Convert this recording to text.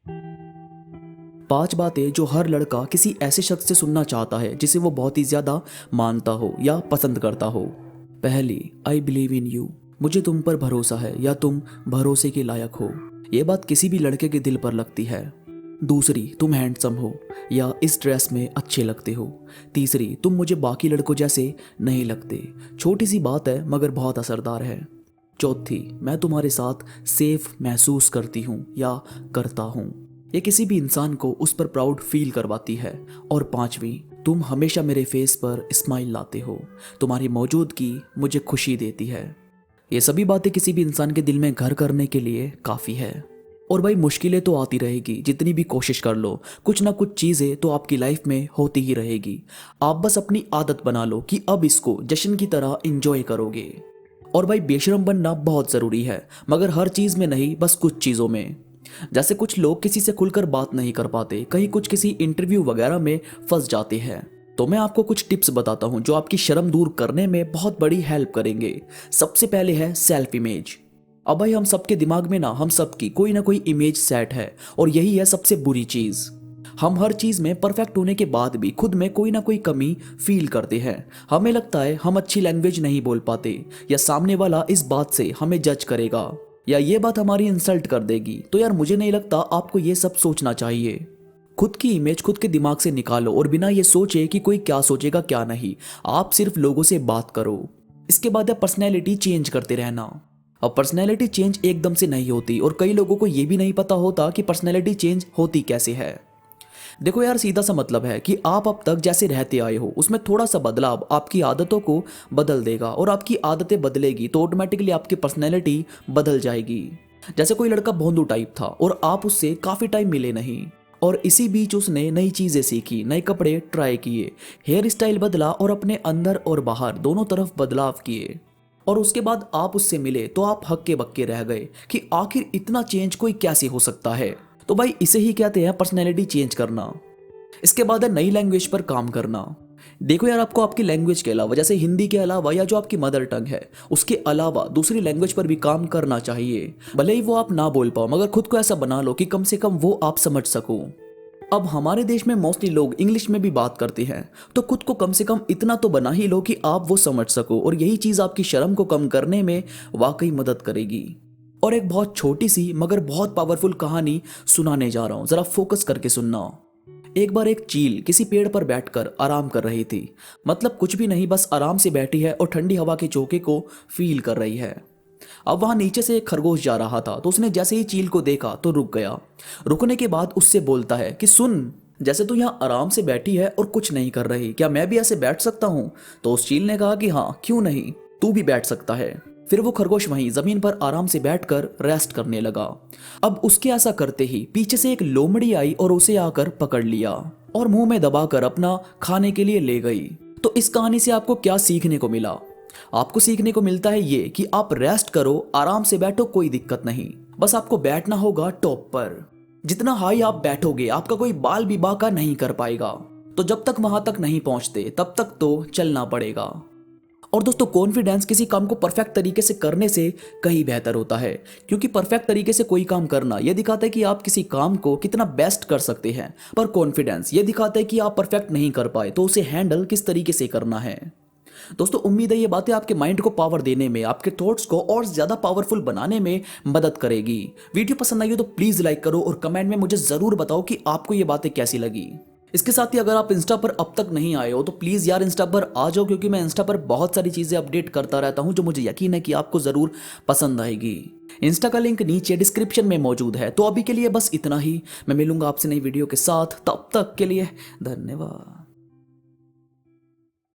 5 बातें जो हर लड़का किसी ऐसे शख्स से सुनना चाहता है जिसे वो बहुत ही ज्यादा मानता हो या पसंद करता हो। पहली, आई बिलीव इन यू। मुझे तुम पर भरोसा है या तुम भरोसे के लायक हो। ये बात किसी भी लड़के के दिल पर लगती है। दूसरी, तुम हैंडसम हो या इस ड्रेस में अच्छे लगते हो। तीसरी, तुम मुझे बाकी लड़कों जैसे नहीं लगते। छोटी सी बात है मगर बहुत असरदार है। चौथी, मैं तुम्हारे साथ सेफ महसूस करती हूँ या करता हूँ। ये किसी भी इंसान को उस पर प्राउड फील करवाती है। और पांचवी, तुम हमेशा मेरे फेस पर स्माइल लाते हो। तुम्हारी मौजूदगी मुझे खुशी देती है। ये सभी बातें किसी भी इंसान के दिल में घर करने के लिए काफ़ी है। और भाई मुश्किलें तो आती रहेगी, जितनी भी कोशिश कर लो कुछ ना कुछ चीज़ें तो आपकी लाइफ में होती ही रहेगी। आप बस अपनी आदत बना लो कि अब इसको जश्न की तरह इंजॉय करोगे। और भाई बेशरम बनना बहुत ज़रूरी है, मगर हर चीज़ में नहीं, बस कुछ चीज़ों में। जैसे कुछ लोग किसी से खुलकर बात नहीं कर पाते, कहीं कुछ किसी इंटरव्यू वगैरह में फंस जाते हैं। तो मैं आपको कुछ टिप्स बताता हूं जो आपकी शर्म दूर करने में बहुत बड़ी हेल्प करेंगे। सबसे पहले है सेल्फ इमेज। अब भाई हम सबके दिमाग में ना हम सबकी कोई ना कोई इमेज सेट है, और यही है सबसे बुरी चीज़। हम हर चीज़ में परफेक्ट होने के बाद भी खुद में कोई ना कोई कमी फील करते हैं। हमें लगता है हम अच्छी लैंग्वेज नहीं बोल पाते, या सामने वाला इस बात से हमें जज करेगा, या ये बात हमारी इंसल्ट कर देगी। तो यार मुझे नहीं लगता आपको ये सब सोचना चाहिए। खुद की इमेज खुद के दिमाग से निकालो और बिना ये सोचे कि कोई क्या सोचेगा क्या नहीं, आप सिर्फ लोगों से बात करो। इसके बाद है पर्सनैलिटी चेंज करते रहना। अब पर्सनैलिटी चेंज एकदम से नहीं होती, और कई लोगों को ये भी नहीं पता होता कि पर्सनैलिटी चेंज होती कैसे है। देखो यार, सीधा सा मतलब है कि आप अब तक जैसे रहते आए हो उसमें थोड़ा सा बदलाव आपकी आदतों को बदल देगा, और आपकी आदतें बदलेगी तो ऑटोमेटिकली आपकी पर्सनैलिटी बदल जाएगी। जैसे कोई लड़का भोंदू टाइप था और आप उससे काफ़ी टाइम मिले नहीं, और इसी बीच उसने नई चीज़ें सीखी, नए कपड़े ट्राई किए, हेयर स्टाइल बदला और अपने अंदर और बाहर दोनों तरफ बदलाव किए, और उसके बाद आप उससे मिले तो आप हक्के बक्के रह गए कि आखिर इतना चेंज कोई कैसे हो सकता है। तो भाई इसे ही कहते हैं पर्सनैलिटी चेंज करना। इसके बाद है नई लैंग्वेज पर काम करना। देखो यार, आपको आपकी लैंग्वेज के अलावा, जैसे हिंदी के अलावा या जो आपकी मदर टंग है उसके अलावा दूसरी लैंग्वेज पर भी काम करना चाहिए। भले ही वो आप ना बोल पाओ, मगर खुद को ऐसा बना लो कि कम से कम वो आप समझ सको। अब हमारे देश में मोस्टली लोग इंग्लिश में भी बात करते हैं, तो खुद को कम से कम इतना तो बना ही लो कि आप वो समझ सको, और यही चीज़ आपकी शर्म को कम करने में वाकई मदद करेगी। और एक बहुत छोटी सी मगर बहुत पावरफुल कहानी सुनाने जा रहा हूं, जरा फोकस करके सुनना। एक बार एक चील किसी पेड़ पर बैठकर आराम कर रही थी। मतलब कुछ भी नहीं, बस आराम से बैठी है और ठंडी हवा के झोंके को फील कर रही है। अब वहां नीचे से एक खरगोश जा रहा था, तो उसने जैसे ही चील को देखा तो रुक गया। रुकने के बाद उससे बोलता है कि सुन, जैसे तू यहाँ आराम से बैठी है और कुछ नहीं कर रही, क्या मैं भी ऐसे बैठ सकता हूँ? तो उस चील ने कहा कि हाँ, क्यों नहीं, तू भी बैठ सकता है। फिर वो खरगोश वहीं जमीन पर आराम से बैठकर रेस्ट करने लगा। अब उसके ऐसा करते ही पीछे से एक लोमड़ी आई और उसे आकर पकड़ लिया और मुंह में दबाकर अपना खाने के लिए ले गई। तो इस कहानी से आपको क्या सीखने को मिला? आपको सीखने को मिलता है ये कि आप रेस्ट करो, आराम से बैठो, कोई दिक्कत नहीं, बस आपको बैठना होगा टॉप पर। जितना हाई आप बैठोगे आपका कोई बाल भी बांका नहीं कर पाएगा। तो जब तक वहां तक नहीं पहुंचते तब तक तो चलना पड़ेगा। और दोस्तों, कॉन्फिडेंस किसी काम को परफेक्ट तरीके से करने से कहीं बेहतर होता है, क्योंकि परफेक्ट तरीके से कोई काम करना यह दिखाता है कि आप किसी काम को कितना बेस्ट कर सकते हैं, पर कॉन्फिडेंस यह दिखाता है कि आप परफेक्ट नहीं कर पाए तो उसे हैंडल किस तरीके से करना है। दोस्तों, उम्मीद है ये बातें आपके माइंड को पावर देने में, आपके थॉट्स को और ज्यादा पावरफुल बनाने में मदद करेगी। वीडियो पसंद आई हो तो प्लीज लाइक करो और कमेंट में मुझे जरूर बताओ कि आपको ये बातें कैसी लगी। इसके साथ ही अगर आप इंस्टा पर अब तक नहीं आए हो तो प्लीज़ यार इंस्टा पर आ जाओ, क्योंकि मैं इंस्टा पर बहुत सारी चीज़ें अपडेट करता रहता हूं जो मुझे यकीन है कि आपको ज़रूर पसंद आएगी। इंस्टा का लिंक नीचे डिस्क्रिप्शन में मौजूद है। तो अभी के लिए बस इतना ही, मैं मिलूंगा आपसे नई वीडियो के साथ, तब तक के लिए धन्यवाद।